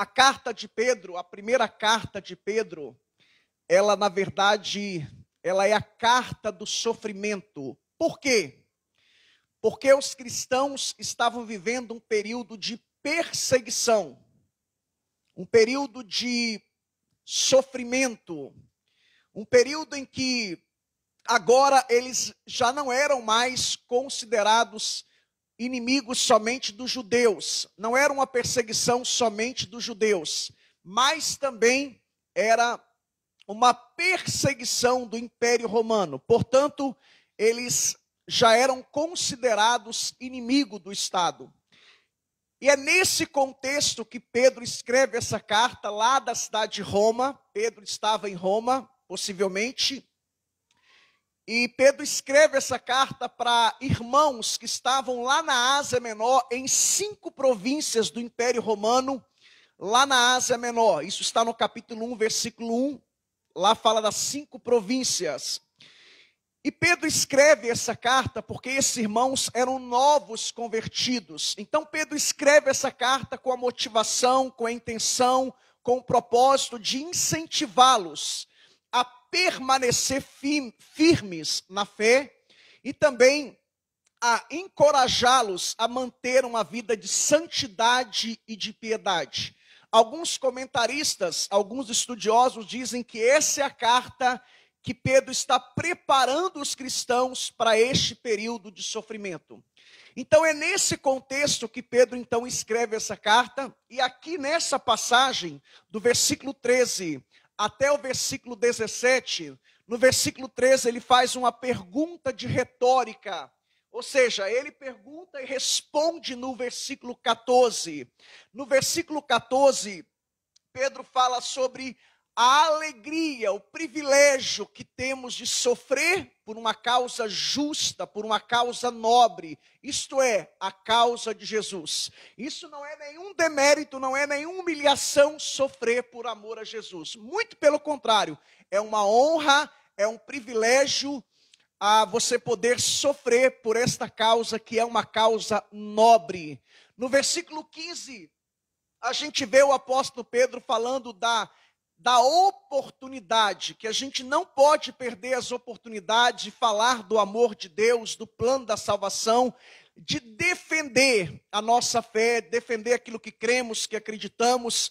A carta de Pedro, a primeira carta de Pedro, ela na verdade, ela é a carta do sofrimento. Por quê? Porque os cristãos estavam vivendo um período de perseguição, um período de sofrimento, um período em que agora eles já não eram mais considerados inimigos somente dos judeus, não era uma perseguição somente dos judeus, mas também era uma perseguição do Império Romano. Portanto, eles já eram considerados inimigo do Estado. E é nesse contexto que Pedro escreve essa carta lá da cidade de Roma. Pedro estava em Roma, possivelmente. E Pedro escreve essa carta para irmãos que estavam lá na Ásia Menor, em 5 províncias do Império Romano, lá na Ásia Menor. Isso está no capítulo 1, versículo 1. Lá fala das 5 províncias. E Pedro escreve essa carta porque esses irmãos eram novos convertidos. Então Pedro escreve essa carta com a motivação, com a intenção, com o propósito de incentivá-los a permanecer firmes na fé e também a encorajá-los a manter uma vida de santidade e de piedade. Alguns comentaristas, alguns estudiosos dizem que essa é a carta que Pedro está preparando os cristãos para este período de sofrimento. Então é nesse contexto que Pedro então escreve essa carta, e aqui nessa passagem, do versículo 13 até o versículo 17, no versículo 13 ele faz uma pergunta de retórica, ou seja, ele pergunta e responde no versículo 14. No versículo 14, Pedro fala sobre a alegria, o privilégio que temos de sofrer por uma causa justa, por uma causa nobre, isto é, a causa de Jesus. Isso não é nenhum demérito, não é nenhuma humilhação sofrer por amor a Jesus. Muito pelo contrário, é uma honra, é um privilégio a você poder sofrer por esta causa que é uma causa nobre. No versículo 15, a gente vê o apóstolo Pedro falando da oportunidade, que a gente não pode perder as oportunidades de falar do amor de Deus, do plano da salvação, de defender a nossa fé, defender aquilo que cremos, que acreditamos.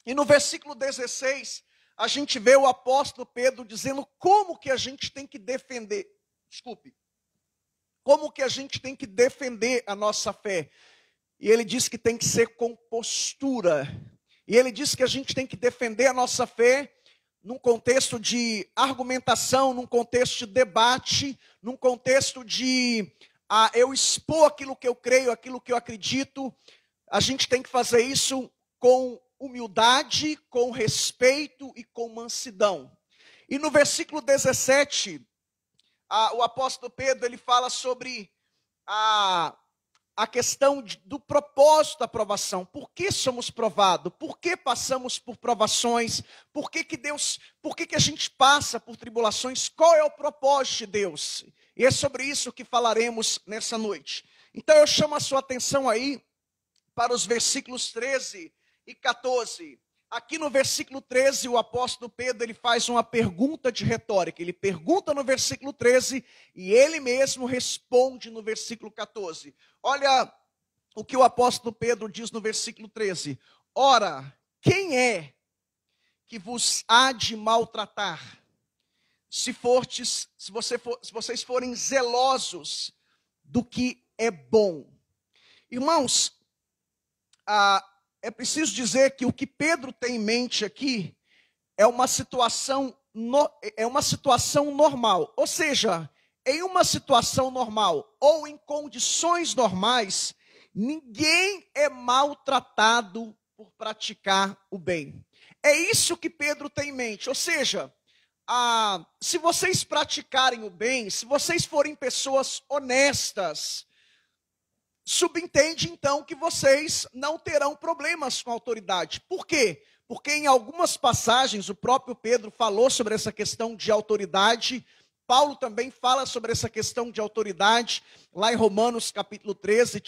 E no versículo 16, a gente vê o apóstolo Pedro dizendo como que a gente tem que defender, como que a gente tem que defender a nossa fé. E ele diz que tem que ser com postura. E ele diz que a gente tem que defender a nossa fé num contexto de argumentação, num contexto de debate, num contexto de eu expor aquilo que eu creio, aquilo que eu acredito. A gente tem que fazer isso com humildade, com respeito e com mansidão. E no versículo 17, o apóstolo Pedro ele fala sobre a questão do propósito da provação. Por que somos provados? Por que passamos por provações? Por que a gente passa por tribulações? Qual é o propósito de Deus? E é sobre isso que falaremos nessa noite. Então eu chamo a sua atenção aí para os versículos 13 e 14. Aqui no versículo 13, o apóstolo Pedro ele faz uma pergunta de retórica. Ele pergunta no versículo 13 e ele mesmo responde no versículo 14. Olha o que o apóstolo Pedro diz no versículo 13. Ora, quem é que vos há de maltratar? Se vocês forem zelosos do que é bom. Irmãos, é preciso dizer que o que Pedro tem em mente aqui é uma situação normal. Ou seja, em uma situação normal ou em condições normais, ninguém é maltratado por praticar o bem. É isso que Pedro tem em mente. Ou seja, se vocês praticarem o bem, se vocês forem pessoas honestas, subentende então que vocês não terão problemas com a autoridade. Por quê? Porque em algumas passagens o próprio Pedro falou sobre essa questão de autoridade Paulo também fala sobre essa questão de autoridade, lá em Romanos capítulo 13.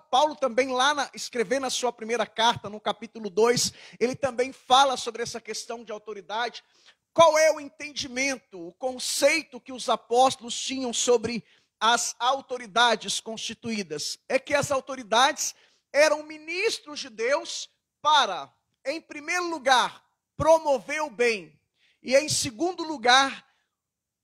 Paulo também escrevendo a sua primeira carta, no capítulo 2, ele também fala sobre essa questão de autoridade. Qual é o entendimento, o conceito que os apóstolos tinham sobre as autoridades constituídas? É que as autoridades eram ministros de Deus para, em primeiro lugar, promover o bem e, em segundo lugar,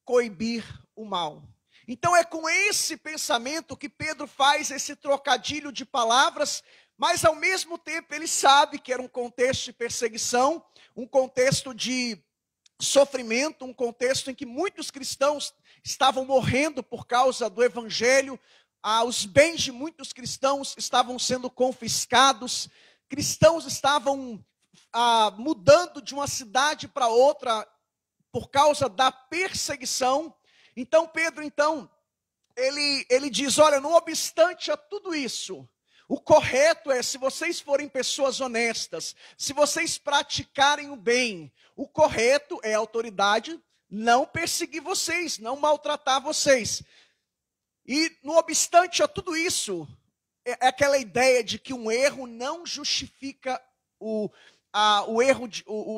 coibir o mal. Então é com esse pensamento que Pedro faz esse trocadilho de palavras, mas ao mesmo tempo ele sabe que era um contexto de perseguição, um contexto de sofrimento, um contexto em que muitos cristãos estavam morrendo por causa do evangelho, os bens de muitos cristãos estavam sendo confiscados, cristãos estavam mudando de uma cidade para outra por causa da perseguição. Então Pedro, ele diz, olha, não obstante a tudo isso, o correto é, se vocês forem pessoas honestas, se vocês praticarem o bem, o correto é a autoridade não perseguir vocês, não maltratar vocês. E, não obstante a tudo isso, é aquela ideia de que um erro não justifica o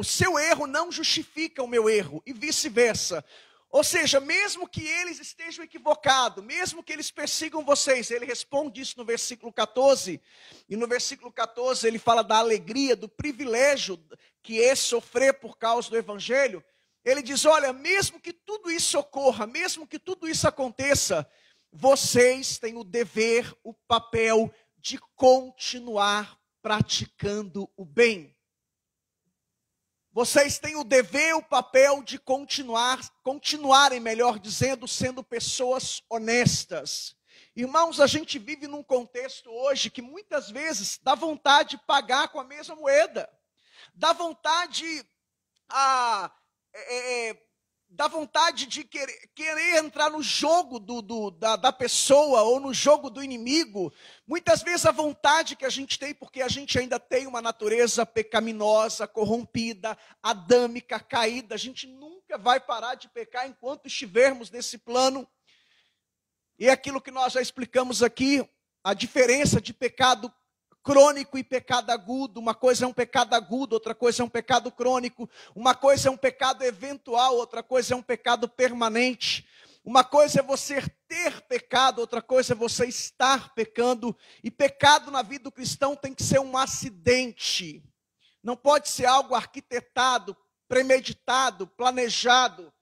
seu erro não justifica o meu erro, e vice-versa. Ou seja, mesmo que eles estejam equivocados, mesmo que eles persigam vocês, ele responde isso no versículo 14, e no versículo 14 ele fala da alegria, do privilégio que é sofrer por causa do evangelho. Ele diz, olha, mesmo que tudo isso ocorra, mesmo que tudo isso aconteça, vocês têm o dever, o papel de continuar praticando o bem. Vocês têm o dever, o papel de continuarem, melhor dizendo, sendo pessoas honestas. Irmãos, a gente vive num contexto hoje que muitas vezes dá vontade de pagar com a mesma moeda. Dá vontade de querer entrar no jogo da pessoa ou no jogo do inimigo. Muitas vezes a vontade que a gente tem, porque a gente ainda tem uma natureza pecaminosa, corrompida, adâmica, caída. A gente nunca vai parar de pecar enquanto estivermos nesse plano. E é aquilo que nós já explicamos aqui, a diferença de pecado crônico e pecado agudo. Uma coisa é um pecado agudo, outra coisa é um pecado crônico. Uma coisa é um pecado eventual, outra coisa é um pecado permanente. Uma coisa é você ter pecado, outra coisa é você estar pecando. E pecado na vida do cristão tem que ser um acidente. Não pode ser algo arquitetado, premeditado, planejado.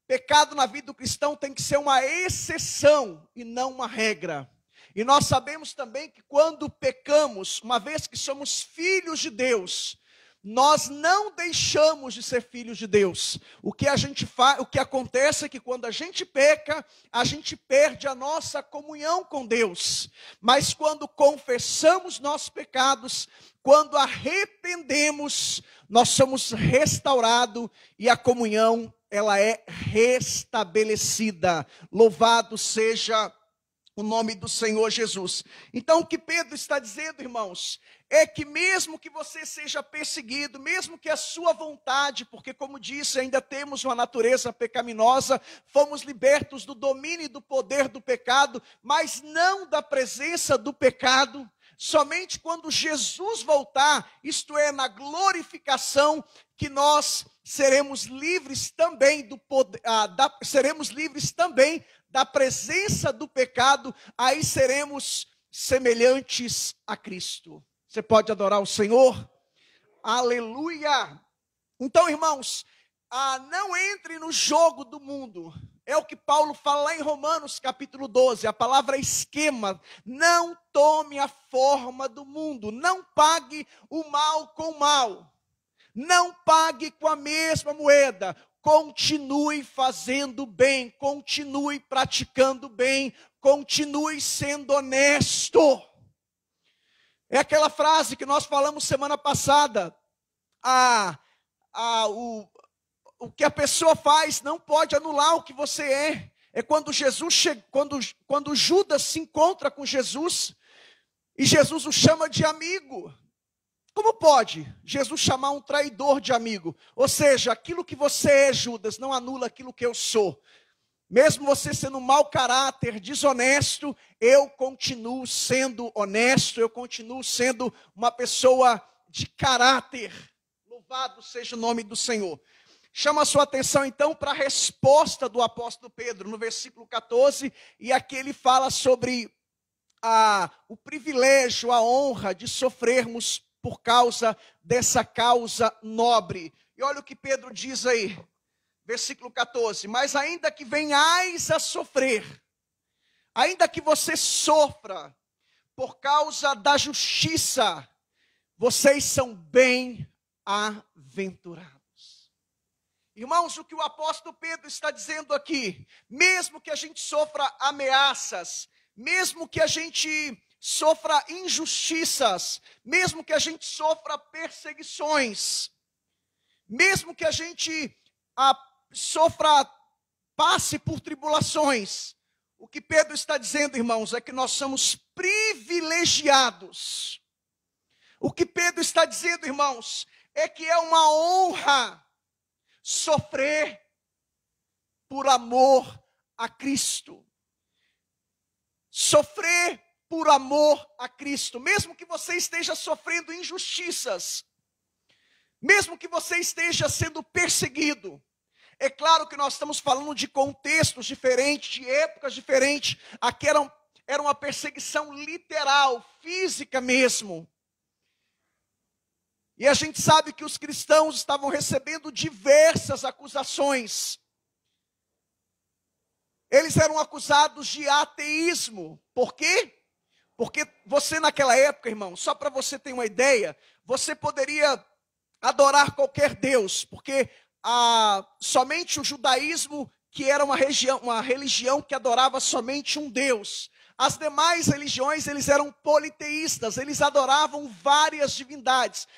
Pecado na vida do cristão tem que ser uma exceção e não uma regra. E nós sabemos também que quando pecamos, uma vez que somos filhos de Deus, nós não deixamos de ser filhos de Deus. O que acontece é que quando a gente peca, a gente perde a nossa comunhão com Deus. Mas quando confessamos nossos pecados, quando arrependemos, nós somos restaurados e a comunhão, ela é restabelecida. Louvado seja o nome do Senhor Jesus. Então o que Pedro está dizendo, irmãos, é que mesmo que você seja perseguido, mesmo que a sua vontade, porque como disse, ainda temos uma natureza pecaminosa, fomos libertos do domínio e do poder do pecado, mas não da presença do pecado. Somente quando Jesus voltar, isto é, na glorificação, que nós seremos livres também do poder, seremos livres também da presença do pecado, aí seremos semelhantes a Cristo. Você pode adorar o Senhor? Aleluia! Então, irmãos, não entre no jogo do mundo. É o que Paulo fala lá em Romanos capítulo 12, a palavra esquema. Não tome a forma do mundo, não pague o mal com o mal. Não pague com a mesma moeda. Continue fazendo bem, continue praticando bem, continue sendo honesto. É aquela frase que nós falamos semana passada. O que a pessoa faz não pode anular o que você é. É quando quando Judas se encontra com Jesus e Jesus o chama de amigo. Como pode Jesus chamar um traidor de amigo? Ou seja, aquilo que você é, Judas, não anula aquilo que eu sou. Mesmo você sendo um mau caráter, desonesto, eu continuo sendo honesto, eu continuo sendo uma pessoa de caráter. Louvado seja o nome do Senhor. Chama a sua atenção então para a resposta do apóstolo Pedro, no versículo 14, e aqui ele fala sobre o privilégio, a honra de sofrermos por causa dessa causa nobre. E olha o que Pedro diz aí. Versículo 14, mas ainda que venhais a sofrer, ainda que você sofra por causa da justiça, vocês são bem-aventurados. Irmãos, o que o apóstolo Pedro está dizendo aqui, mesmo que a gente sofra ameaças, mesmo que a gente sofra injustiças, mesmo que a gente sofra perseguições, mesmo que a gente passe por tribulações. O que Pedro está dizendo, irmãos, é que nós somos privilegiados. O que Pedro está dizendo, irmãos, é que é uma honra sofrer por amor a Cristo. Sofrer por amor a Cristo, mesmo que você esteja sofrendo injustiças, mesmo que você esteja sendo perseguido. É claro que nós estamos falando de contextos diferentes, de épocas diferentes. Aqui era uma perseguição literal, física mesmo. E a gente sabe que os cristãos estavam recebendo diversas acusações. Eles eram acusados de ateísmo. Por quê? Porque você naquela época, irmão, só para você ter uma ideia, você poderia adorar qualquer Deus, porque somente o judaísmo, que era uma religião que adorava somente um Deus. As demais religiões, eles eram politeístas, eles adoravam várias divindades.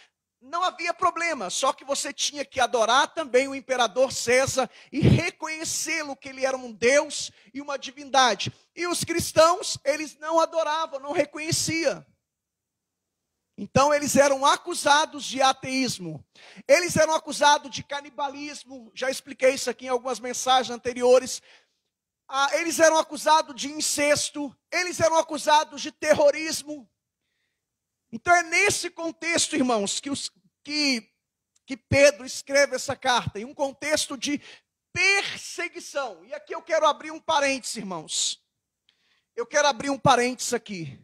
Não havia problema, só que você tinha que adorar também o imperador César e reconhecê-lo que ele era um Deus e uma divindade. E os cristãos, eles não adoravam, não reconheciam. Então eles eram acusados de ateísmo, eles eram acusados de canibalismo, já expliquei isso aqui em algumas mensagens anteriores. Eles eram acusados de incesto, eles eram acusados de terrorismo. Então é nesse contexto, irmãos, que Pedro escreve essa carta, em um contexto de perseguição. E aqui eu quero abrir um parênteses, irmãos. Eu quero abrir um parênteses aqui.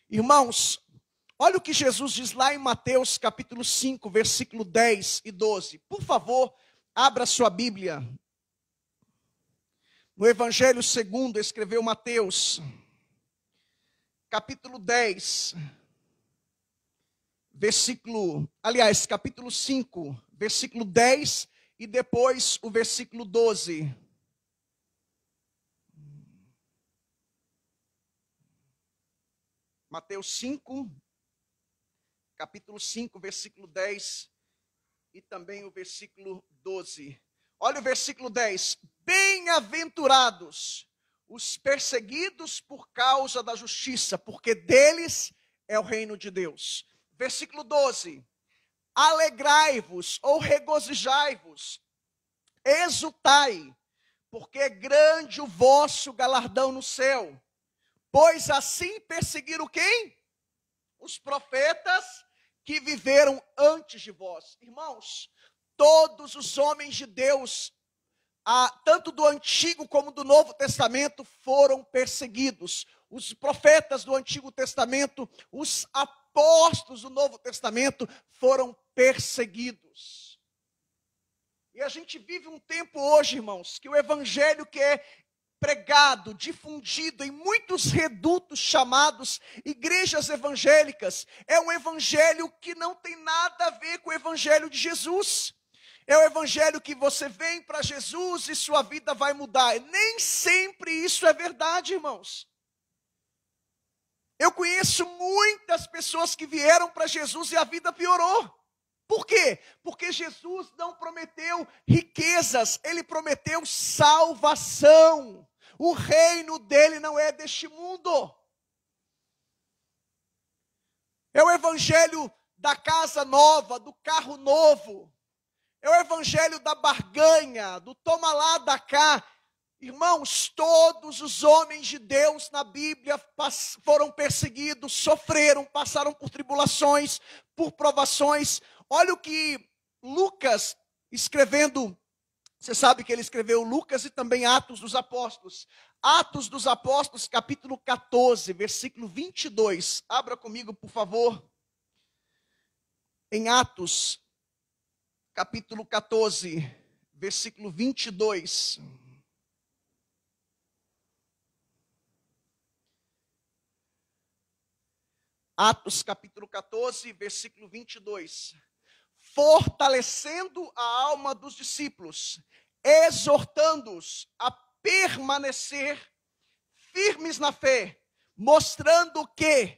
Irmãos, olha o que Jesus diz lá em Mateus capítulo 5, versículo 10 e 12. Por favor, abra sua Bíblia. No Evangelho segundo escreveu Mateus, capítulo 10, capítulo 5, versículo 10 e depois o versículo 12. Mateus 5, capítulo 5, versículo 10 e também o versículo 12. Olha o versículo 10. Bem-aventurados os perseguidos por causa da justiça, porque deles é o reino de Deus. Versículo 12. Alegrai-vos ou regozijai-vos, exultai, porque é grande o vosso galardão no céu. Pois assim perseguiram quem? Os profetas que viveram antes de vós. Irmãos, todos os homens de Deus, tanto do Antigo como do Novo Testamento, foram perseguidos. Os profetas do Antigo Testamento, os apóstolos do Novo Testamento foram perseguidos. E a gente vive um tempo hoje, irmãos, que o evangelho que é pregado, difundido em muitos redutos chamados igrejas evangélicas, é um evangelho que não tem nada a ver com o evangelho de Jesus. É o evangelho que você vem para Jesus e sua vida vai mudar. Nem sempre isso é verdade, irmãos. Eu conheço muitas pessoas que vieram para Jesus e a vida piorou. Por quê? Porque Jesus não prometeu riquezas, ele prometeu salvação. O reino dele não é deste mundo. É o evangelho da casa nova, do carro novo. É o evangelho da barganha, do toma lá, dá cá. Irmãos, todos os homens de Deus na Bíblia foram perseguidos, sofreram, passaram por tribulações, por provações. Olha o que Lucas, escrevendo, você sabe que ele escreveu Lucas e também Atos dos Apóstolos. Atos dos Apóstolos, capítulo 14, versículo 22. Abra comigo, por favor. Em Atos, capítulo 14, versículo 22. Atos capítulo 14, versículo 22. Fortalecendo a alma dos discípulos, exortando-os a permanecer firmes na fé, mostrando que,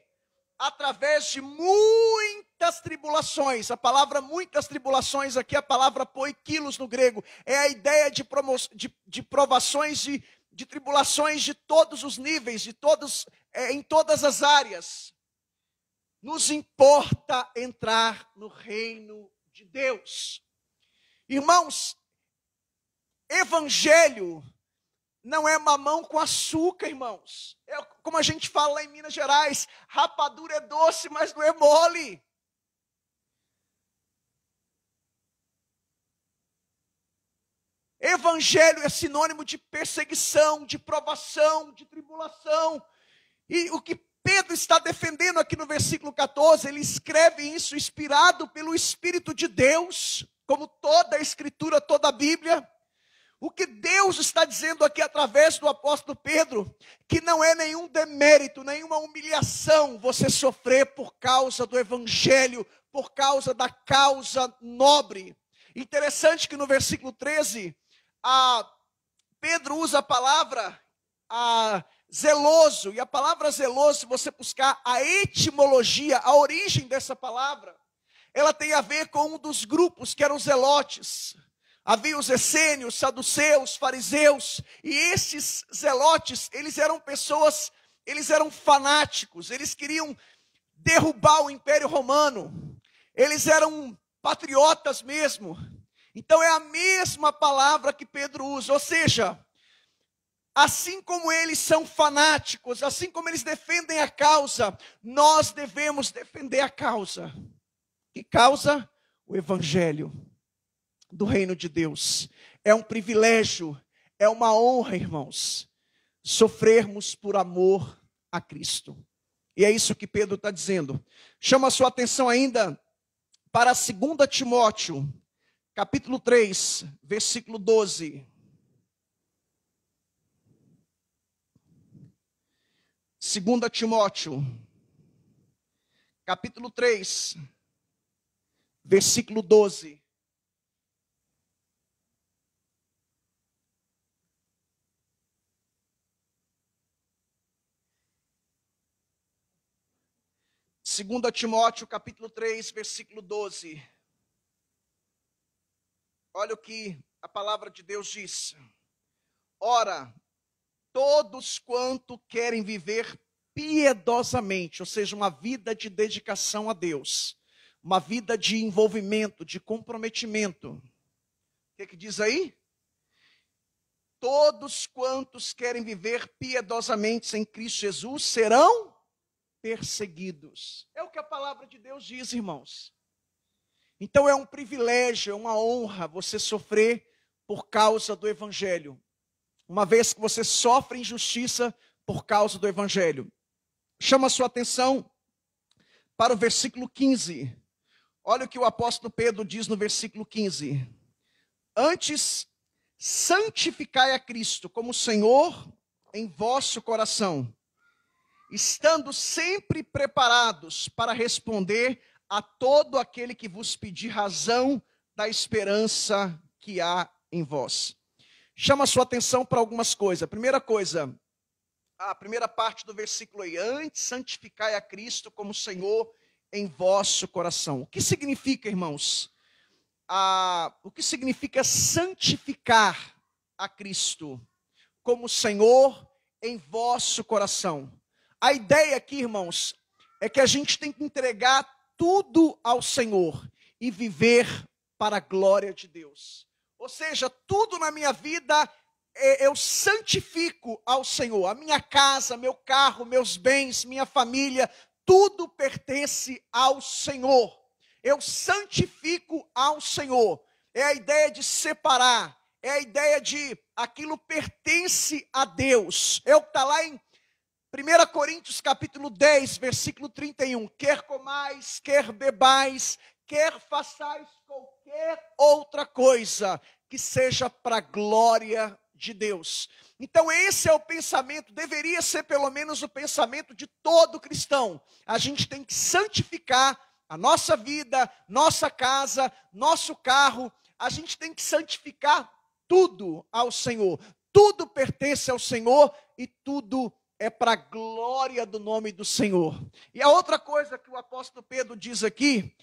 através de muitas tribulações, a palavra muitas tribulações aqui, a palavra poikilos no grego, é a ideia de provações, de tribulações de todos os níveis, em todas as áreas. Nos importa entrar no reino de Deus. Irmãos, evangelho não é mamão com açúcar, irmãos. É como a gente fala lá em Minas Gerais, rapadura é doce, mas não é mole. Evangelho é sinônimo de perseguição, de provação, de tribulação. E o que Pedro está defendendo aqui no versículo 14, ele escreve isso inspirado pelo Espírito de Deus, como toda a Escritura, toda a Bíblia. O que Deus está dizendo aqui através do apóstolo Pedro, que não é nenhum demérito, nenhuma humilhação você sofrer por causa do Evangelho, por causa da causa nobre. Interessante que no versículo 13, Pedro usa a palavra zeloso, e a palavra zeloso, se você buscar a etimologia, a origem dessa palavra, ela tem a ver com um dos grupos que eram os zelotes. Havia os essênios, saduceus, fariseus, e esses zelotes, eles eram pessoas, eles eram fanáticos, eles queriam derrubar o Império Romano, eles eram patriotas mesmo. Então é a mesma palavra que Pedro usa, ou seja, assim como eles são fanáticos, assim como eles defendem a causa, nós devemos defender a causa. Que causa? O Evangelho do reino de Deus. É um privilégio, é uma honra, irmãos, sofrermos por amor a Cristo. E é isso que Pedro está dizendo. Chama a sua atenção ainda para 2 Timóteo, capítulo 3, versículo 12. 2 Timóteo, capítulo 3, versículo 12. Segunda Timóteo, capítulo 3, versículo 12. Olha o que a palavra de Deus diz. Ora, todos quanto querem viver piedosamente, ou seja, uma vida de dedicação a Deus, uma vida de envolvimento, de comprometimento. O que diz aí? Todos quantos querem viver piedosamente em Cristo Jesus serão perseguidos. É o que a palavra de Deus diz, irmãos. Então é um privilégio, é uma honra você sofrer por causa do Evangelho. Uma vez que você sofre injustiça por causa do Evangelho. Chama a sua atenção para o versículo 15. Olha o que o apóstolo Pedro diz no versículo 15. Antes, santificai a Cristo como Senhor em vosso coração, estando sempre preparados para responder a todo aquele que vos pedir razão da esperança que há em vós. Chama a sua atenção para algumas coisas. Primeira coisa, a primeira parte do versículo aí. Antes, santificai a Cristo como Senhor em vosso coração. O que significa, irmãos? O que significa santificar a Cristo como Senhor em vosso coração? A ideia aqui, irmãos, é que a gente tem que entregar tudo ao Senhor e viver para a glória de Deus. Ou seja, tudo na minha vida eu santifico ao Senhor. A minha casa, meu carro, meus bens, minha família, tudo pertence ao Senhor. Eu santifico ao Senhor. É a ideia de separar. É a ideia de aquilo pertence a Deus. É o que está lá em 1 Coríntios capítulo 10, versículo 31. Quer comais, quer bebais, quer façais qualquer outra coisa, que seja para a glória de Deus. Então esse é o pensamento, deveria ser pelo menos o pensamento de todo cristão. A gente tem que santificar a nossa vida, nossa casa, nosso carro. A gente tem que santificar tudo ao Senhor. Tudo pertence ao Senhor e tudo é para a glória do nome do Senhor. E a outra coisa que o apóstolo Pedro diz aqui,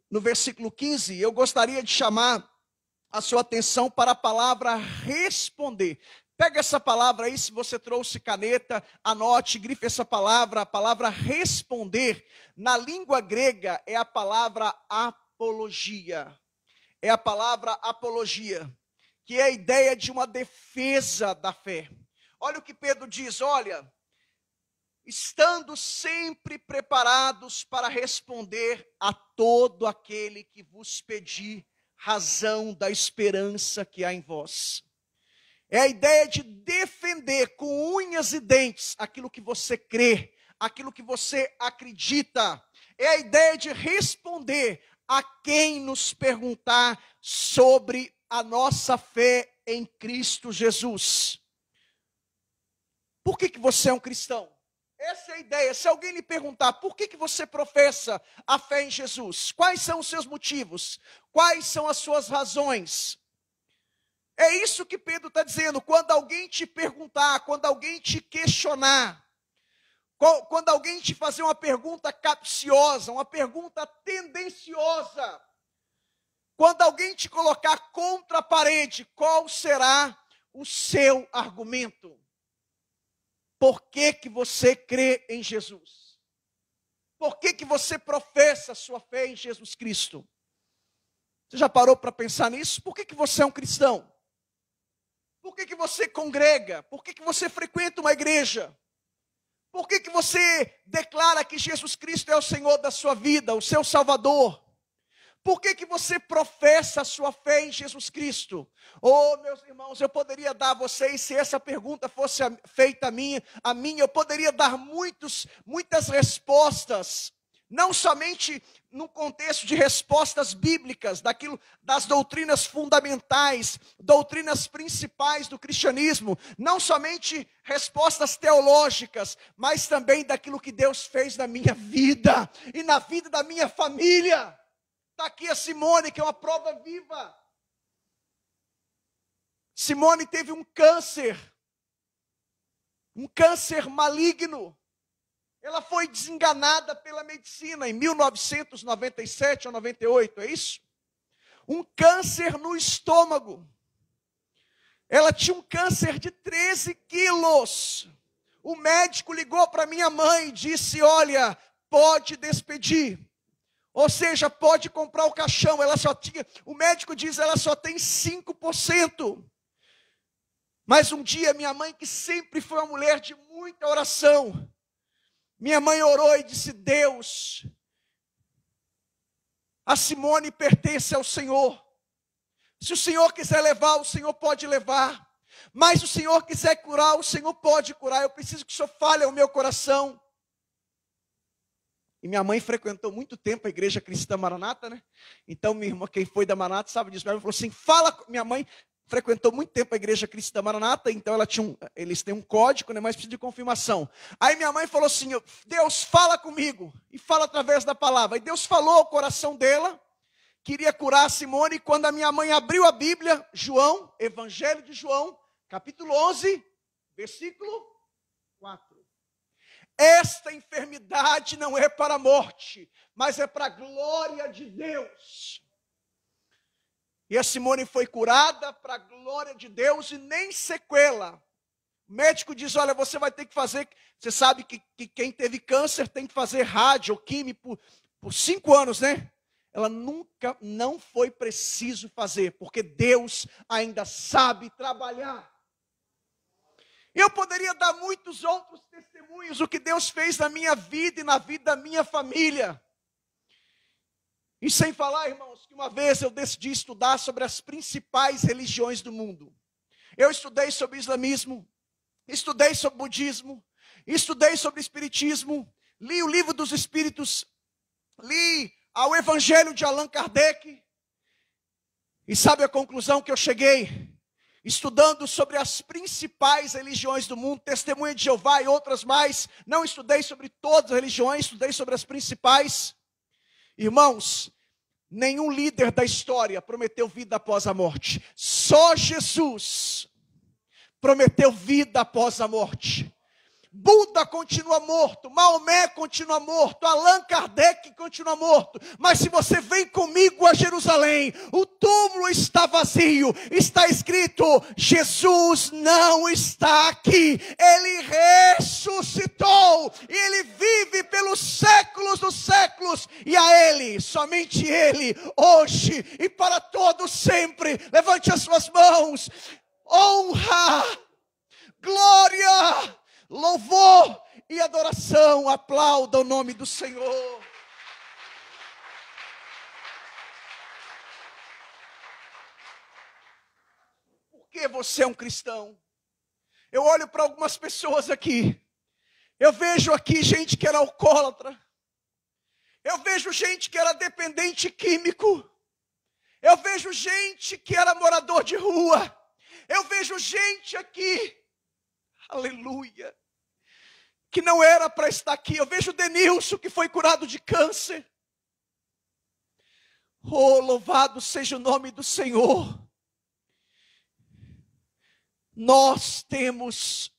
no versículo 15, eu gostaria de chamar a sua atenção para a palavra responder. Pega essa palavra aí, se você trouxe caneta, anote, grife essa palavra. A palavra responder, na língua grega, é a palavra apologia. É a palavra apologia, que é a ideia de uma defesa da fé. Olha o que Pedro diz, olha, estando sempre preparados para responder a todo aquele que vos pedir razão da esperança que há em vós. É a ideia de defender com unhas e dentes aquilo que você crê, aquilo que você acredita. É a ideia de responder a quem nos perguntar sobre a nossa fé em Cristo Jesus. Por que você é um cristão? Essa é a ideia. Se alguém lhe perguntar por que você professa a fé em Jesus, quais são os seus motivos? Quais são as suas razões? É isso que Pedro está dizendo. Quando alguém te perguntar, quando alguém te questionar, quando alguém te fazer uma pergunta capciosa, uma pergunta tendenciosa, quando alguém te colocar contra a parede, qual será o seu argumento? Por que você crê em Jesus? Por que você professa a sua fé em Jesus Cristo? Você já parou para pensar nisso? Por que você é um cristão? Por que você congrega? Por que você frequenta uma igreja? Por que você declara que Jesus Cristo é o Senhor da sua vida, o seu Salvador? Por que você professa a sua fé em Jesus Cristo? Oh, meus irmãos, eu poderia dar a vocês, se essa pergunta fosse feita a mim, eu poderia dar muitas respostas. Não somente no contexto de respostas bíblicas, das doutrinas fundamentais, doutrinas principais do cristianismo, não somente respostas teológicas, mas também daquilo que Deus fez na minha vida e na vida da minha família. Está aqui a Simone, que é uma prova viva. Simone teve um câncer maligno. Ela foi desenganada pela medicina em 1997 ou 98, é isso? Um câncer no estômago. Ela tinha um câncer de 13 quilos. O médico ligou para minha mãe e disse, olha, pode despedir. Ou seja, pode comprar o caixão. O médico diz, ela só tem 5%. Mas um dia, minha mãe, que sempre foi uma mulher de muita oração, minha mãe orou e disse, Deus, a Simone pertence ao Senhor. Se o Senhor quiser levar, o Senhor pode levar. Mas se o Senhor quiser curar, o Senhor pode curar. Eu preciso que o Senhor fale ao meu coração. E minha mãe frequentou muito tempo a igreja cristã Maranata, né? Então, minha irmã, quem foi da Maranata, sabe disso. Minha mãe falou assim, minha mãe frequentou muito tempo a igreja cristã Maranata, então eles têm um código, né, mas precisa de confirmação. Aí minha mãe falou assim, Deus fala comigo, e fala através da palavra. E Deus falou ao coração dela, queria curar a Simone, e quando a minha mãe abriu a Bíblia, Evangelho de João, capítulo 11, versículo 4. Esta enfermidade não é para a morte, mas é para a glória de Deus. E a Simone foi curada para a glória de Deus e nem sequela. O médico diz, olha, você vai ter que fazer, você sabe que quem teve câncer tem que fazer rádio ou químio por 5 anos, né? Ela não foi preciso fazer, porque Deus ainda sabe trabalhar. Eu poderia dar muitos outros testemunhos, o que Deus fez na minha vida e na vida da minha família. E sem falar, irmãos, que uma vez eu decidi estudar sobre as principais religiões do mundo. Eu estudei sobre islamismo, estudei sobre budismo, estudei sobre espiritismo, li o Livro dos Espíritos, li o Evangelho de Allan Kardec. E sabe a conclusão que eu cheguei? Estudando sobre as principais religiões do mundo, Testemunha de Jeová e outras mais. Não estudei sobre todas as religiões, estudei sobre as principais. Irmãos, nenhum líder da história prometeu vida após a morte. Só Jesus prometeu vida após a morte. Buda continua morto, Maomé continua morto, Allan Kardec continua morto. Mas se você vem comigo a Jerusalém, o túmulo está vazio. Está escrito, Jesus não está aqui. Ele ressuscitou. E Ele vive pelos séculos dos séculos. E a Ele, somente Ele, hoje e para todos sempre. Levante as suas mãos. Honra, glória, louvor e adoração, aplauda o nome do Senhor. Por que você é um cristão? Eu olho para algumas pessoas aqui, eu vejo aqui gente que era alcoólatra, eu vejo gente que era dependente químico, eu vejo gente que era morador de rua, eu vejo gente aqui, aleluia, que não era para estar aqui. Eu vejo o Denilson, que foi curado de câncer. Oh, louvado seja o nome do Senhor. Nós temos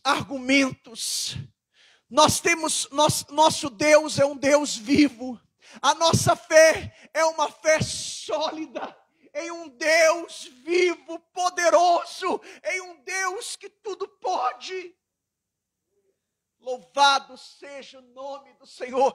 argumentos. Nosso Deus é um Deus vivo. A nossa fé é uma fé sólida. Em um Deus vivo, poderoso, em um Deus que tudo pode. Louvado seja o nome do Senhor.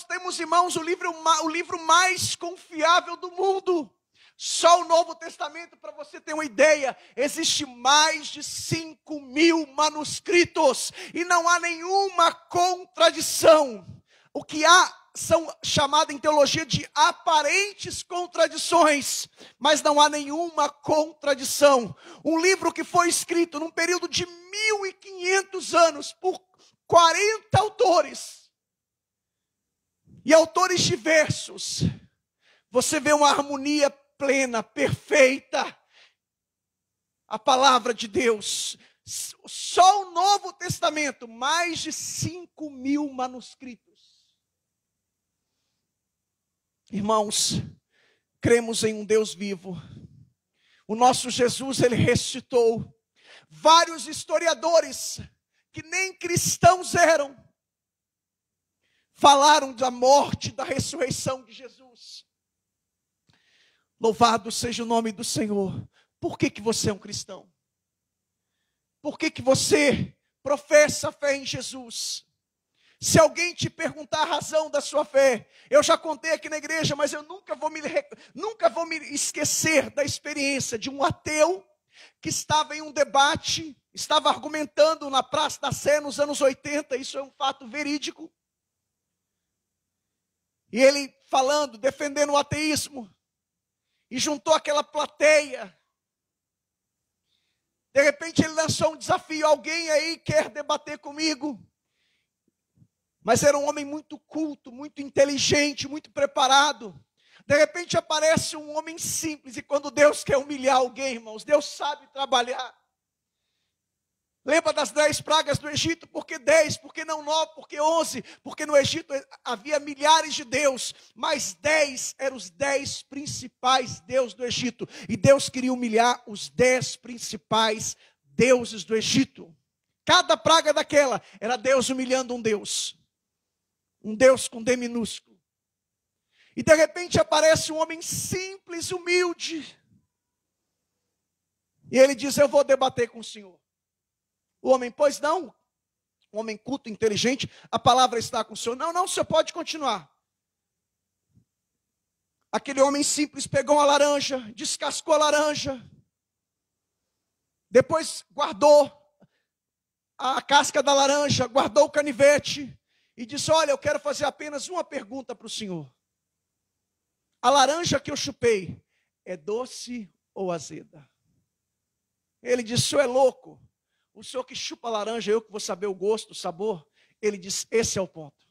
Temos em mãos o livro mais confiável do mundo. Só o Novo Testamento, para você ter uma ideia, existe mais de 5.000 manuscritos e não há nenhuma contradição. O que há são chamadas em teologia de aparentes contradições, mas não há nenhuma contradição. Um livro que foi escrito num período de 1.500 anos por 40 autores, e autores diversos, você vê uma harmonia plena, perfeita. A palavra de Deus, só o Novo Testamento, mais de 5.000 manuscritos. Irmãos, cremos em um Deus vivo. O nosso Jesus, Ele ressuscitou. Vários historiadores, que nem cristãos eram, falaram da morte, da ressurreição de Jesus. Louvado seja o nome do Senhor. Por que você é um cristão? Por que você professa a fé em Jesus? Se alguém te perguntar a razão da sua fé, eu já contei aqui na igreja, mas eu nunca vou me esquecer da experiência de um ateu que estava em um debate, estava argumentando na Praça da Sé nos anos 80, isso é um fato verídico. E ele falando, defendendo o ateísmo, e juntou aquela plateia. De repente ele lançou um desafio, alguém aí quer debater comigo? Mas era um homem muito culto, muito inteligente, muito preparado. De repente aparece um homem simples, e quando Deus quer humilhar alguém, irmãos, Deus sabe trabalhar. Lembra das 10 pragas do Egito? Por que 10? Por que não 9? Por que 11? Porque no Egito havia milhares de deuses, mas 10 eram os 10 principais deuses do Egito. E Deus queria humilhar os 10 principais deuses do Egito. Cada praga daquela era Deus humilhando um Deus. Um Deus com D minúsculo. E de repente aparece um homem simples, humilde. E ele diz, eu vou debater com o Senhor. O homem, pois não. Um homem culto, inteligente, a palavra está com o Senhor. Não, o Senhor pode continuar. Aquele homem simples pegou uma laranja, descascou a laranja. Depois guardou a casca da laranja, guardou o canivete e disse: olha, eu quero fazer apenas uma pergunta para o senhor. A laranja que eu chupei é doce ou azeda? Ele disse: o senhor é louco. O senhor que chupa a laranja, eu que vou saber o gosto, o sabor. Ele disse: esse é o ponto.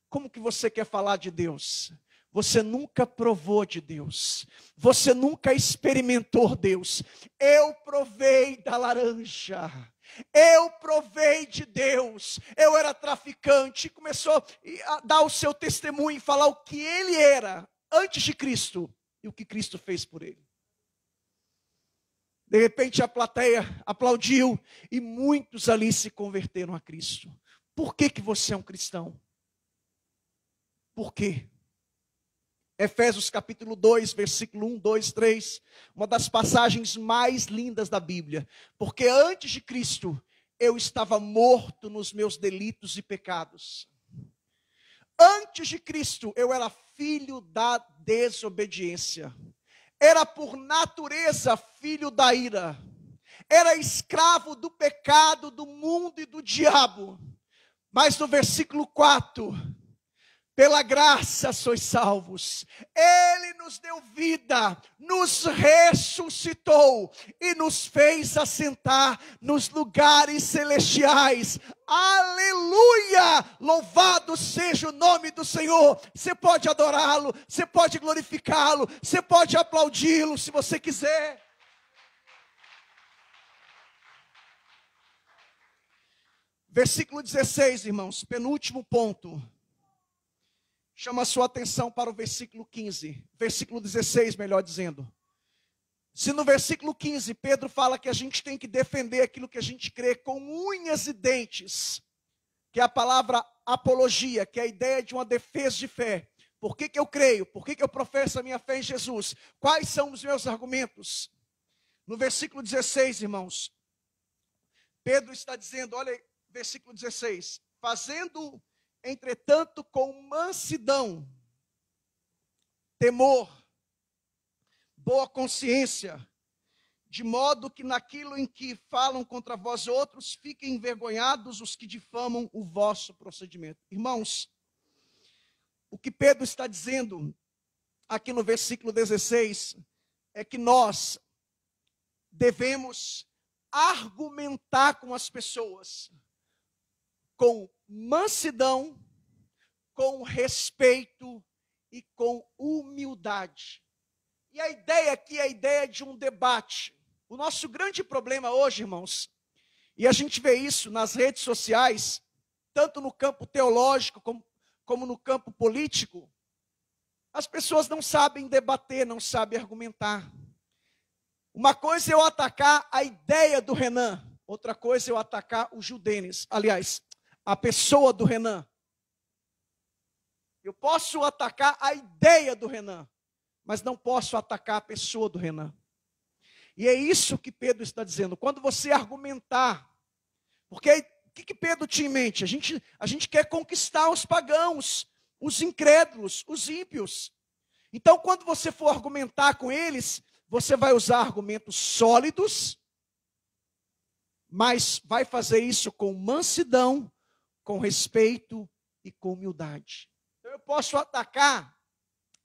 Como que você quer falar de Deus? Você nunca provou de Deus. Você nunca experimentou Deus. Eu provei da laranja. Eu provei de Deus. Eu era traficante. Começou a dar o seu testemunho e falar o que ele era antes de Cristo e o que Cristo fez por ele. De repente a plateia aplaudiu e muitos ali se converteram a Cristo. Por que você é um cristão? Por quê? Efésios capítulo 2, versículo 1, 2, 3, uma das passagens mais lindas da Bíblia. Porque antes de Cristo, eu estava morto nos meus delitos e pecados. Antes de Cristo, eu era filho da desobediência. Era por natureza filho da ira. Era escravo do pecado, do mundo e do diabo. Mas no versículo 4... pela graça sois salvos. Ele nos deu vida, nos ressuscitou e nos fez assentar nos lugares celestiais. Aleluia! Louvado seja o nome do Senhor. Você pode adorá-lo, você pode glorificá-lo, você pode aplaudi-lo se você quiser. Versículo 16, irmãos, penúltimo ponto. Chama a sua atenção para o versículo 15. Versículo 16, melhor dizendo. Se no versículo 15, Pedro fala que a gente tem que defender aquilo que a gente crê com unhas e dentes, que é a palavra apologia, que é a ideia de uma defesa de fé. Por que eu creio? Por que eu professo a minha fé em Jesus? Quais são os meus argumentos? No versículo 16, irmãos, Pedro está dizendo, olha, versículo 16, fazendo entretanto, com mansidão, temor, boa consciência, de modo que naquilo em que falam contra vós outros, fiquem envergonhados os que difamam o vosso procedimento. Irmãos, o que Pedro está dizendo aqui no versículo 16 é que nós devemos argumentar com as pessoas com mansidão, com respeito e com humildade. E a ideia aqui é a ideia de um debate. O nosso grande problema hoje, irmãos, e a gente vê isso nas redes sociais, tanto no campo teológico como no campo político, as pessoas não sabem debater, não sabem argumentar. Uma coisa é eu atacar a ideia do Renan, outra coisa é eu atacar o Judenes. Aliás, a pessoa do Renan. Eu posso atacar a ideia do Renan, mas não posso atacar a pessoa do Renan. E é isso que Pedro está dizendo. Quando você argumentar, porque o que Pedro tinha em mente? A gente quer conquistar os pagãos, os incrédulos, os ímpios. Então, quando você for argumentar com eles, você vai usar argumentos sólidos, mas vai fazer isso com mansidão, com respeito e com humildade. Então eu posso atacar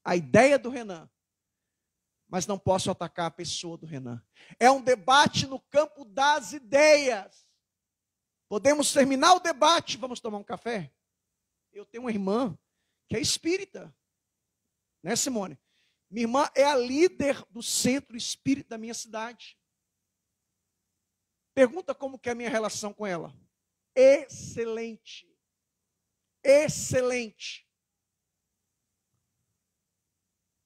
a ideia do Renan, mas não posso atacar a pessoa do Renan. É um debate no campo das ideias. Podemos terminar o debate, vamos tomar um café? Eu tenho uma irmã que é espírita, né, Simone? Minha irmã é a líder do centro espírita da minha cidade. Pergunta como que é a minha relação com ela. Excelente. Excelente.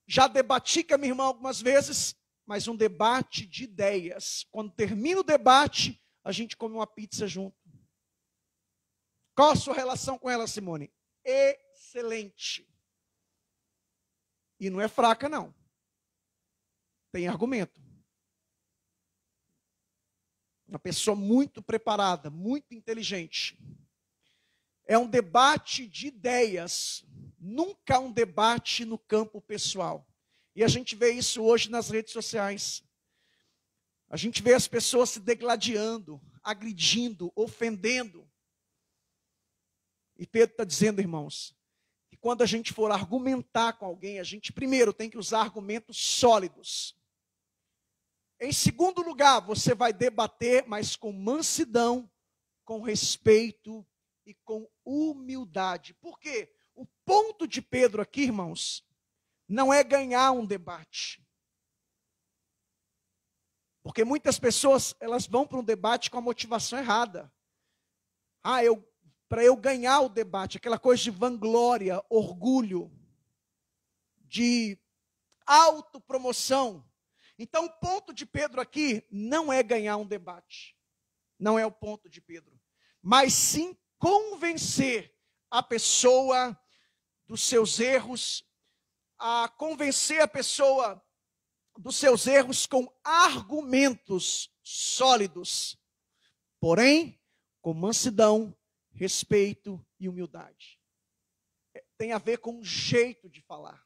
Já debati com a minha irmã algumas vezes, mas um debate de ideias. Quando termina o debate, a gente come uma pizza junto. Qual a sua relação com ela, Simone? Excelente. E não é fraca, não. Tem argumento. Uma pessoa muito preparada, muito inteligente. É um debate de ideias, nunca um debate no campo pessoal. E a gente vê isso hoje nas redes sociais. A gente vê as pessoas se degladiando, agredindo, ofendendo. E Pedro está dizendo, irmãos, que quando a gente for argumentar com alguém, a gente primeiro tem que usar argumentos sólidos. Em segundo lugar, você vai debater, mas com mansidão, com respeito e com humildade. Por quê? O ponto de Pedro aqui, irmãos, não é ganhar um debate. Porque muitas pessoas, elas vão para um debate com a motivação errada. Para eu ganhar o debate, aquela coisa de vanglória, orgulho, de autopromoção. Então, o ponto de Pedro aqui não é ganhar um debate. Não é o ponto de Pedro. Mas sim convencer a pessoa dos seus erros, a convencer a pessoa dos seus erros com argumentos sólidos, porém, com mansidão, respeito e humildade. Tem a ver com o jeito de falar.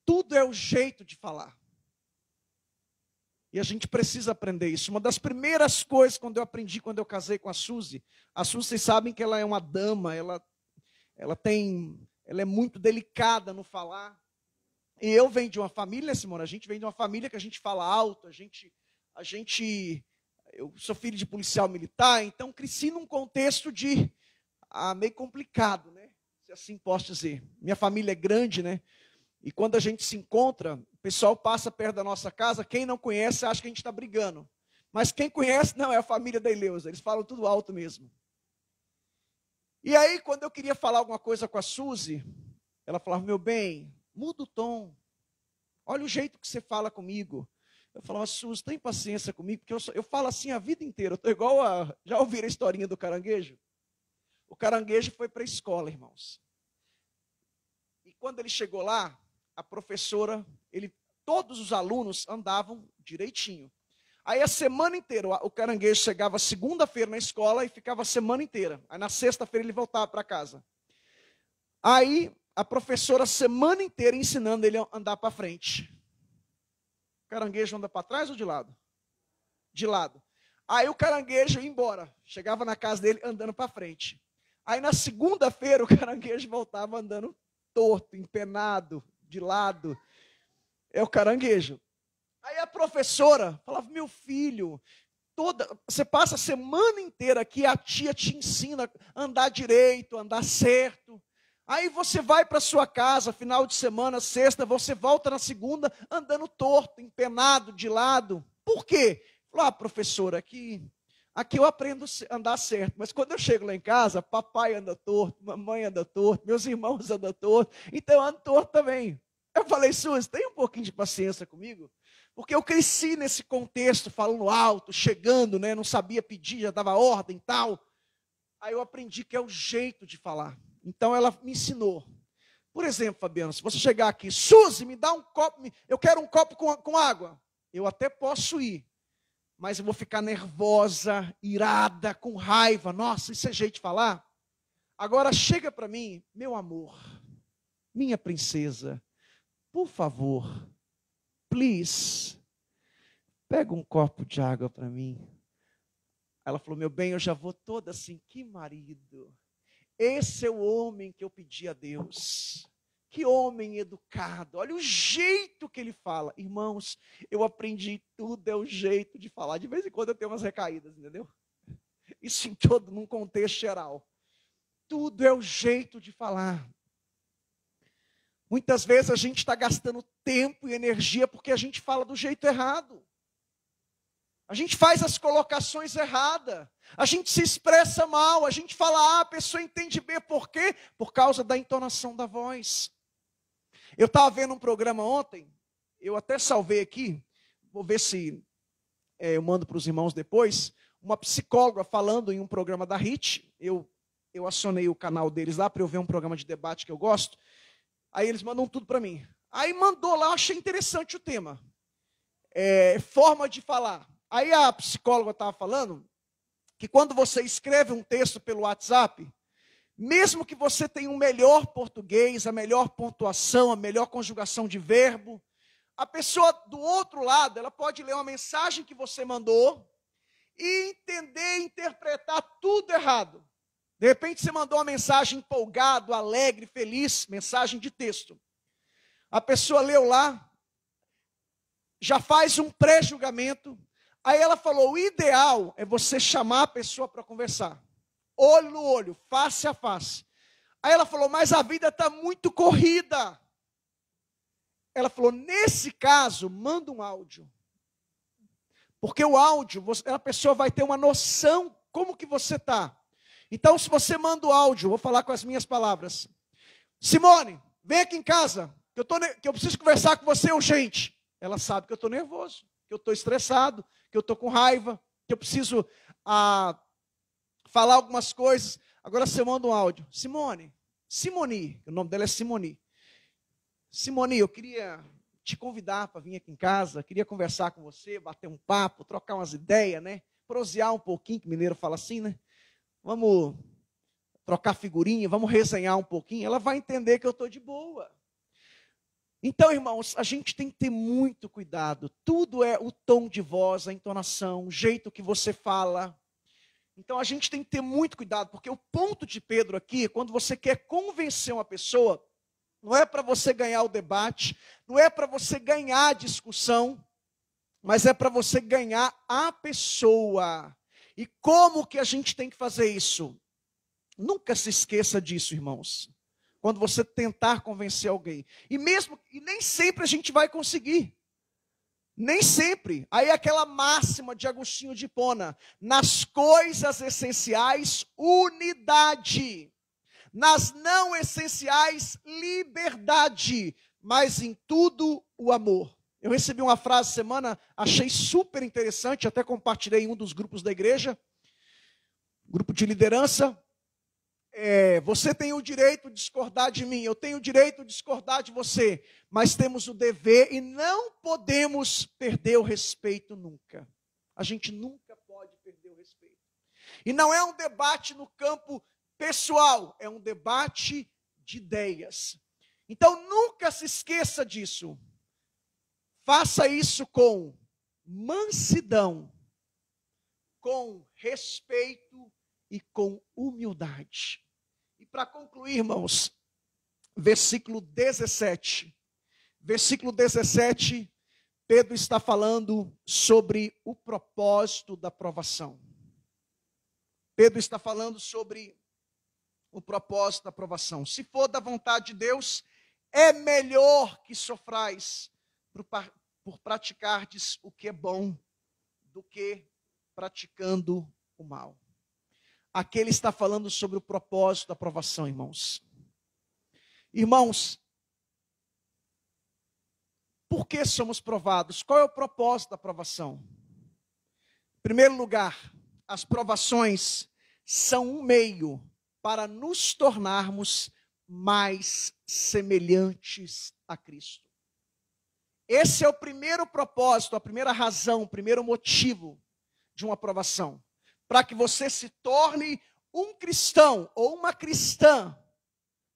Tudo é o jeito de falar. E a gente precisa aprender isso. Uma das primeiras coisas quando eu casei com a Suzy, vocês sabem que ela é uma dama, ela é muito delicada no falar. E eu venho de uma família, Simone, a gente vem de uma família que a gente fala alto, eu sou filho de policial militar, então cresci num contexto meio complicado, né? Se assim posso dizer. Minha família é grande, né? E quando a gente se encontra, o pessoal passa perto da nossa casa, quem não conhece acha que a gente está brigando. Mas quem conhece, não, é a família da Eleusa, eles falam tudo alto mesmo. E aí, quando eu queria falar alguma coisa com a Suzy, ela falava, meu bem, muda o tom. Olha o jeito que você fala comigo. Eu falava, Suzy, tem paciência comigo, porque eu falo assim a vida inteira. Eu estou igual já ouviram a historinha do caranguejo? O caranguejo foi para a escola, irmãos. E quando ele chegou lá, a professora, todos os alunos andavam direitinho. Aí a semana inteira, o caranguejo chegava segunda-feira na escola e ficava a semana inteira. Aí na sexta-feira ele voltava para casa. Aí a professora a semana inteira ensinando ele a andar para frente. O caranguejo anda para trás ou de lado? De lado. Aí o caranguejo ia embora. Chegava na casa dele andando para frente. Aí na segunda-feira o caranguejo voltava andando torto, empenado, de lado. É o caranguejo. Aí a professora falava, meu filho, você passa a semana inteira aqui, a tia te ensina a andar direito, a andar certo. Aí você vai para sua casa, final de semana, sexta, você volta na segunda, andando torto, empenado, de lado. Por quê? Falou, professora, aqui eu aprendo a andar certo, mas quando eu chego lá em casa, papai anda torto, mamãe anda torto, meus irmãos andam torto, então eu ando torto também. Eu falei, Suzy, tem um pouquinho de paciência comigo? Porque eu cresci nesse contexto, falando alto, chegando, né? Não sabia pedir, já dava ordem e tal. Aí eu aprendi que é o jeito de falar. Então ela me ensinou. Por exemplo, Fabiano, se você chegar aqui, Suzy, me dá um copo, eu quero um copo com água. Eu até posso ir, mas eu vou ficar nervosa, irada, com raiva. Nossa, isso é jeito de falar? Agora chega para mim, meu amor, minha princesa, por favor, please, pega um copo de água para mim. Ela falou, meu bem, eu já vou toda assim, que marido. Esse é o homem que eu pedi a Deus. Que homem educado. Olha o jeito que ele fala. Irmãos, eu aprendi tudo, é o jeito de falar. De vez em quando eu tenho umas recaídas, entendeu? Isso em todo, num contexto geral. Tudo é o jeito de falar. Muitas vezes a gente está gastando tempo e energia porque a gente fala do jeito errado. A gente faz as colocações erradas. A gente se expressa mal. A gente fala, a pessoa entende bem. Por quê? Por causa da entonação da voz. Eu estava vendo um programa ontem. Eu até salvei aqui. Vou ver se eu mando para os irmãos depois. Uma psicóloga falando em um programa da HIT. Eu acionei o canal deles lá para eu ver um programa de debate que eu gosto. Aí eles mandam tudo para mim. Aí mandou lá, eu achei interessante o tema. Forma de falar. Aí a psicóloga estava falando que quando você escreve um texto pelo WhatsApp, mesmo que você tenha um melhor português, a melhor pontuação, a melhor conjugação de verbo, A pessoa do outro lado, ela pode ler uma mensagem que você mandou e entender, interpretar tudo errado. De repente você mandou uma mensagem empolgado, alegre, feliz, mensagem de texto. A pessoa leu lá, já faz um pré-julgamento. Aí ela falou, o ideal é você chamar a pessoa para conversar. Olho no olho, face a face. Aí ela falou, mas a vida está muito corrida. Ela falou, nesse caso, manda um áudio. Porque o áudio, a pessoa vai ter uma noção como que você está. Então, se você manda o áudio, vou falar com as minhas palavras. Simone, vem aqui em casa, que eu preciso conversar com você urgente. Ela sabe que eu estou nervoso, que eu estou estressado, que eu estou com raiva, que eu preciso falar algumas coisas. Agora você manda um áudio. Simone, o nome dela é Simone. Simone, eu queria te convidar para vir aqui em casa, queria conversar com você, bater um papo, trocar umas ideias, né? Prosear um pouquinho, que mineiro fala assim, né? Vamos trocar figurinha, vamos resenhar um pouquinho. Ela vai entender que eu estou de boa. Então, irmãos, a gente tem que ter muito cuidado. Tudo é o tom de voz, a entonação, o jeito que você fala. Então, a gente tem que ter muito cuidado, porque o ponto de Pedro aqui, quando você quer convencer uma pessoa, não é para você ganhar o debate, não é para você ganhar a discussão, mas é para você ganhar a pessoa. E como que a gente tem que fazer isso? Nunca se esqueça disso, irmãos. Quando você tentar convencer alguém. E nem sempre a gente vai conseguir. Nem sempre. Aí aquela máxima de Agostinho de Hipona: nas coisas essenciais, unidade. Nas não essenciais, liberdade. Mas em tudo, o amor. Eu recebi uma frase essa semana, achei super interessante, até compartilhei em um dos grupos da igreja, grupo de liderança. Você tem o direito de discordar de mim, eu tenho o direito de discordar de você, mas temos o dever e não podemos perder o respeito nunca. A gente nunca pode perder o respeito. E não é um debate no campo pessoal, é um debate de ideias. Então nunca se esqueça disso. Faça isso com mansidão, com respeito e com humildade. E para concluir, irmãos, versículo 17. Versículo 17, Pedro está falando sobre o propósito da provação. Pedro está falando sobre o propósito da provação. Se for da vontade de Deus, é melhor que sofrais por praticardes o que é bom, do que praticando o mal. Aqui ele está falando sobre o propósito da provação, irmãos. Irmãos, por que somos provados? Qual é o propósito da provação? Em primeiro lugar, as provações são um meio para nos tornarmos mais semelhantes a Cristo. Esse é o primeiro propósito, a primeira razão, o primeiro motivo de uma provação. Para que você se torne um cristão ou uma cristã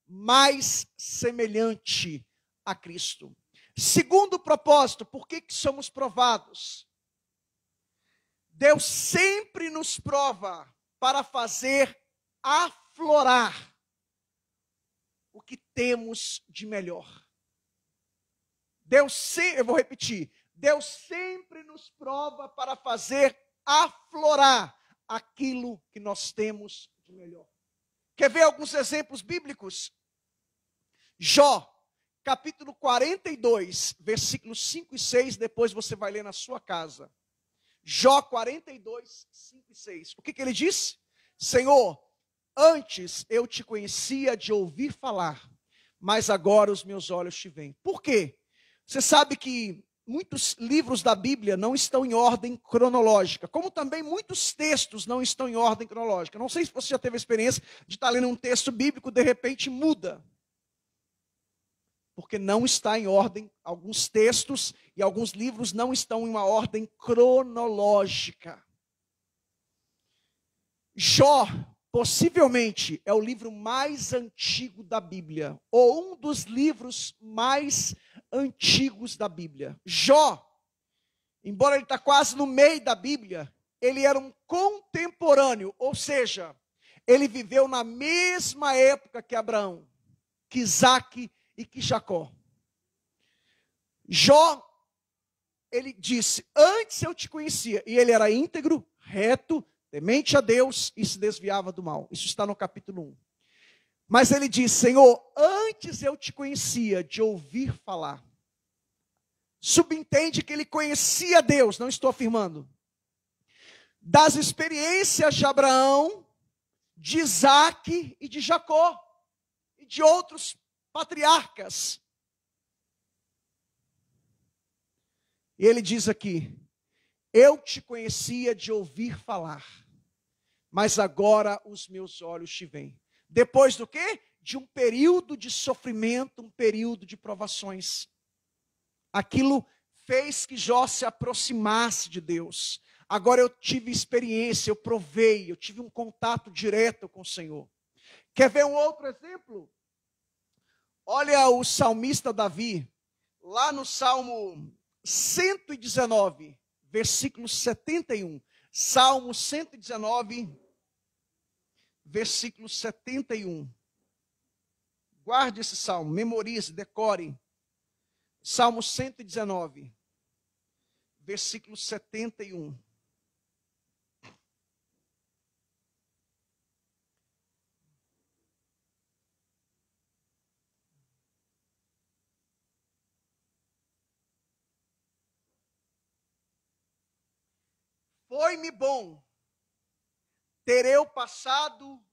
mais semelhante a Cristo. Segundo propósito, por que somos provados? Deus sempre nos prova para fazer aflorar o que temos de melhor. Eu vou repetir, Deus sempre nos prova para fazer aflorar aquilo que nós temos de melhor. Quer ver alguns exemplos bíblicos? Jó, capítulo 42, versículos 5 e 6, depois você vai ler na sua casa. Jó 42, 5 e 6. O que ele diz? Senhor, antes eu te conhecia de ouvir falar, mas agora os meus olhos te veem. Por quê? Você sabe que muitos livros da Bíblia não estão em ordem cronológica, como também muitos textos não estão em ordem cronológica. Não sei se você já teve a experiência de estar lendo um texto bíblico, de repente muda. Porque não está em ordem, alguns textos e alguns livros não estão em uma ordem cronológica. Jó, possivelmente, é o livro mais antigo da Bíblia, ou um dos livros mais antigos da Bíblia. Jó, embora ele está quase no meio da Bíblia, ele era um contemporâneo, ou seja, ele viveu na mesma época que Abraão, que Isaque e que Jacó. Jó, ele disse, antes eu te conhecia, e ele era íntegro, reto, temente a Deus e se desviava do mal. Isso está no capítulo 1. Mas ele diz, Senhor, antes eu te conhecia de ouvir falar. Subentende que ele conhecia Deus, não estou afirmando. Das experiências de Abraão, de Isaque e de Jacó, e de outros patriarcas. E ele diz aqui, eu te conhecia de ouvir falar, mas agora os meus olhos te veem. Depois do quê? De um período de sofrimento, um período de provações. Aquilo fez que Jó se aproximasse de Deus. Agora eu tive experiência, eu provei, eu tive um contato direto com o Senhor. Quer ver um outro exemplo? Olha o salmista Davi, lá no Salmo 119, versículo 71. Salmo 119, versículo 71. Guarde esse salmo, memorize, decore. Salmo 119, versículo 71. Foi-me bom ter eu passado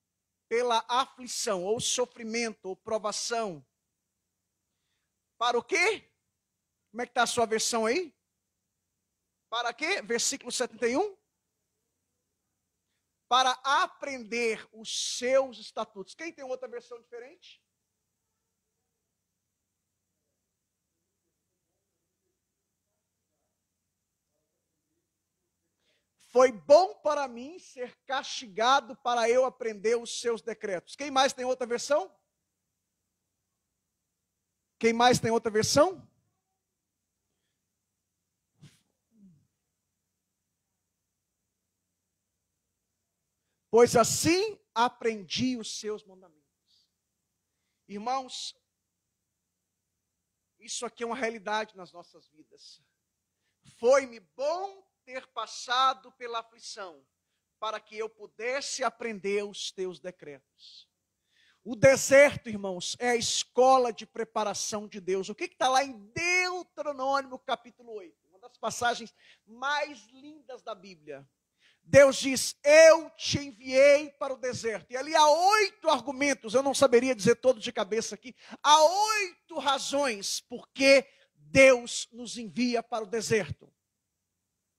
pela aflição, ou sofrimento, ou provação. Para o quê? Como é que está a sua versão aí? Para quê? Versículo 71. Para aprender os seus estatutos. Quem tem outra versão diferente? Foi bom para mim ser castigado para eu aprender os seus decretos. Quem mais tem outra versão? Quem mais tem outra versão? Pois assim aprendi os seus mandamentos. Irmãos, isso aqui é uma realidade nas nossas vidas. Foi-me bom ter passado pela aflição, para que eu pudesse aprender os teus decretos. O deserto, irmãos, é a escola de preparação de Deus. O que está lá em Deuteronômio capítulo 8? Uma das passagens mais lindas da Bíblia. Deus diz, eu te enviei para o deserto. E ali há 8 argumentos, eu não saberia dizer todos de cabeça aqui. Há 8 razões por que Deus nos envia para o deserto.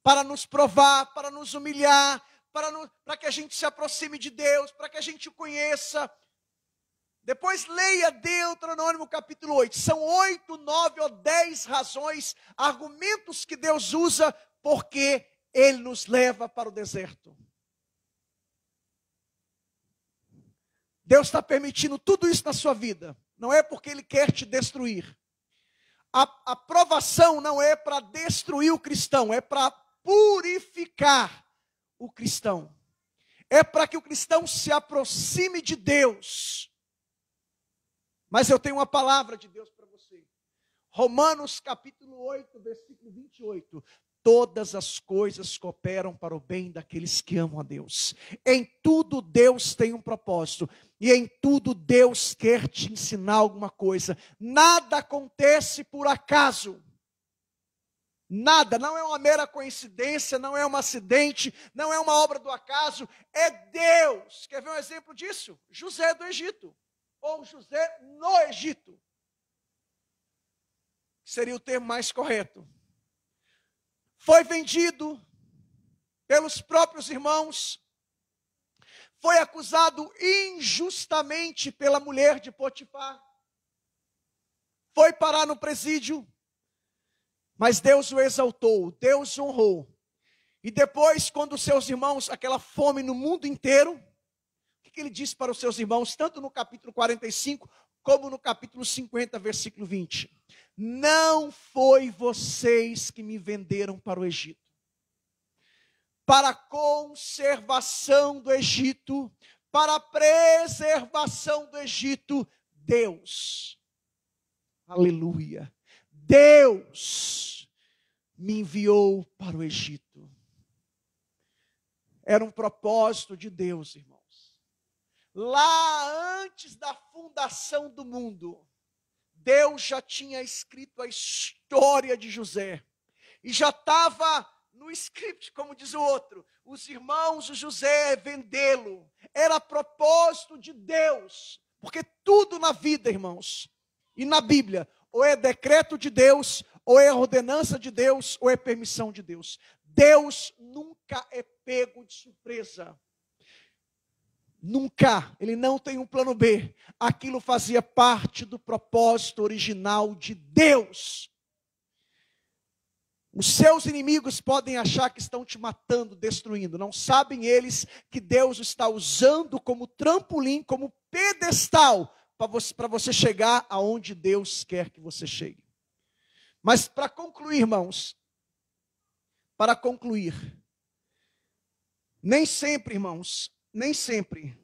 Para nos provar, para nos humilhar, para que a gente se aproxime de Deus, para que a gente o conheça. Depois leia Deuteronômio capítulo 8. São 8, 9 ou 10 razões, argumentos que Deus usa porque Ele nos leva para o deserto. Deus está permitindo tudo isso na sua vida. Não é porque Ele quer te destruir. A provação não é para destruir o cristão, é para purificar o cristão. É para que o cristão se aproxime de Deus. Mas eu tenho uma palavra de Deus para você. Romanos capítulo 8, versículo 28. Todas as coisas cooperam para o bem daqueles que amam a Deus. Em tudo Deus tem um propósito. E em tudo Deus quer te ensinar alguma coisa. Nada acontece por acaso. Nada, não é uma mera coincidência, não é um acidente, não é uma obra do acaso. É Deus. Quer ver um exemplo disso? José do Egito. Ou José no Egito. Seria o termo mais correto. Foi vendido pelos próprios irmãos. Foi acusado injustamente pela mulher de Potifar. Foi parar no presídio. Mas Deus o exaltou, Deus o honrou. E depois, quando seus irmãos, aquela fome no mundo inteiro, o que ele disse para os seus irmãos, tanto no capítulo 45, como no capítulo 50, versículo 20? não foi vocês que me venderam para o Egito. Para a conservação do Egito, para a preservação do Egito, Deus, aleluia, Deus me enviou para o Egito. Era um propósito de Deus, irmãos. Lá antes da fundação do mundo, Deus já tinha escrito a história de José. E já estava no script, como diz o outro, os irmãos de José vendê-lo. Era propósito de Deus. Porque tudo na vida, irmãos, e na Bíblia, ou é decreto de Deus, ou é ordenança de Deus, ou é permissão de Deus. Deus nunca é pego de surpresa. Nunca, ele não tem um plano B. Aquilo fazia parte do propósito original de Deus. Os seus inimigos podem achar que estão te matando, destruindo. Não sabem eles que Deus está usando como trampolim, como pedestal, para você chegar aonde Deus quer que você chegue. Mas para concluir, irmãos, para concluir, nem sempre, irmãos, nem sempre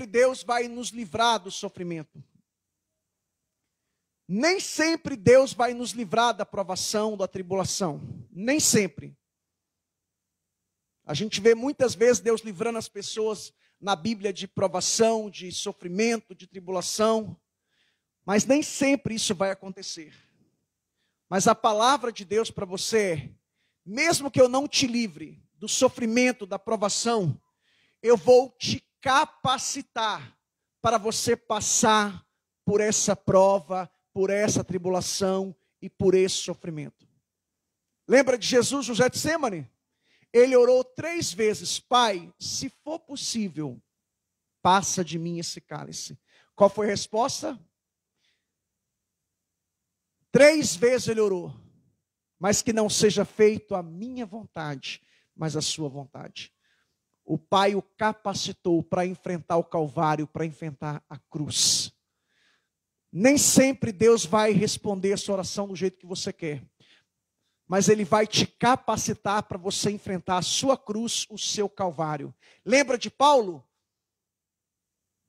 Deus vai nos livrar do sofrimento. Nem sempre Deus vai nos livrar da provação, da tribulação. Nem sempre. A gente vê muitas vezes Deus livrando as pessoas na Bíblia de provação, de sofrimento, de tribulação. Mas nem sempre isso vai acontecer. Mas a palavra de Deus para você é: mesmo que eu não te livre do sofrimento, da provação, eu vou te capacitar para você passar por essa prova, por essa tribulação e por esse sofrimento. Lembra de Jesus no Getsêmani? Ele orou 3 vezes: Pai, se for possível, passa de mim esse cálice. Qual foi a resposta? 3 vezes ele orou: mas que não seja feito a minha vontade, mas a sua vontade. O Pai o capacitou para enfrentar o Calvário, para enfrentar a cruz. Nem sempre Deus vai responder a sua oração do jeito que você quer. Mas Ele vai te capacitar para você enfrentar a sua cruz, o seu Calvário. Lembra de Paulo?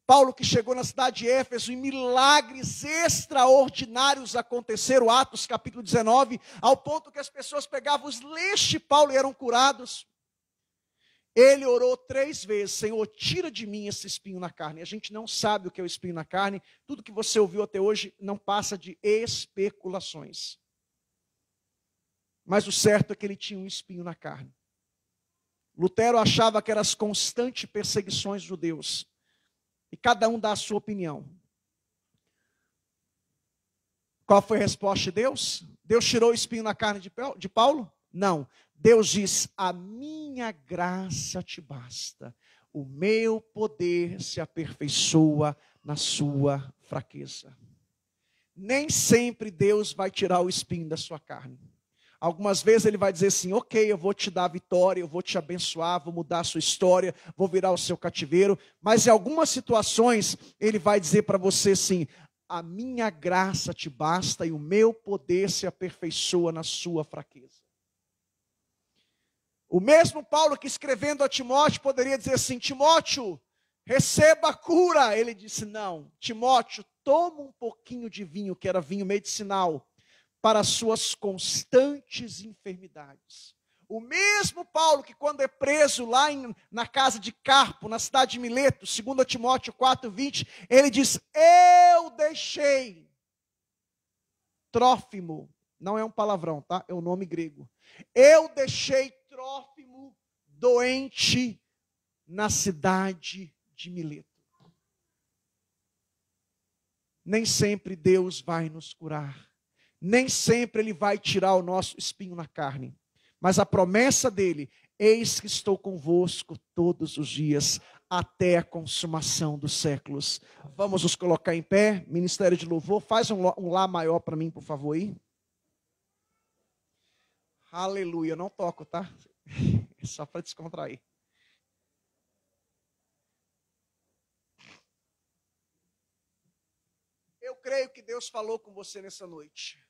Paulo que chegou na cidade de Éfeso e milagres extraordinários aconteceram, Atos capítulo 19, ao ponto que as pessoas pegavam os leixos de Paulo e eram curados. Ele orou 3 vezes: Senhor, tira de mim esse espinho na carne. A gente não sabe o que é o espinho na carne. Tudo que você ouviu até hoje não passa de especulações. Mas o certo é que ele tinha um espinho na carne. Lutero achava que eram as constantes perseguições dos judeus. E cada um dá a sua opinião. Qual foi a resposta de Deus? Deus tirou o espinho na carne de Paulo? Não. Deus diz: a minha graça te basta. O meu poder se aperfeiçoa na sua fraqueza. Nem sempre Deus vai tirar o espinho da sua carne. Algumas vezes Ele vai dizer assim: ok, eu vou te dar a vitória, eu vou te abençoar, vou mudar a sua história, vou virar o seu cativeiro. Mas em algumas situações Ele vai dizer para você assim: a minha graça te basta e o meu poder se aperfeiçoa na sua fraqueza. O mesmo Paulo que escrevendo a Timóteo poderia dizer assim: Timóteo, receba a cura. Ele disse: não, Timóteo, toma um pouquinho de vinho, que era vinho medicinal, para as suas constantes enfermidades. O mesmo Paulo que quando é preso lá na casa de Carpo, na cidade de Mileto, 2 Timóteo 4:20, ele diz: eu deixei Trófimo, não é um palavrão, tá? É um nome grego. Eu deixei Trófimo doente na cidade de Mileto. Nem sempre Deus vai nos curar. Nem sempre Ele vai tirar o nosso espinho na carne. Mas a promessa dele: eis que estou convosco todos os dias, até a consumação dos séculos. Vamos nos colocar em pé. Ministério de Louvor, faz um lá maior para mim, por favor, aí. Aleluia, eu não toco, tá? É só para descontrair. creio que Deus falou com você nessa noite.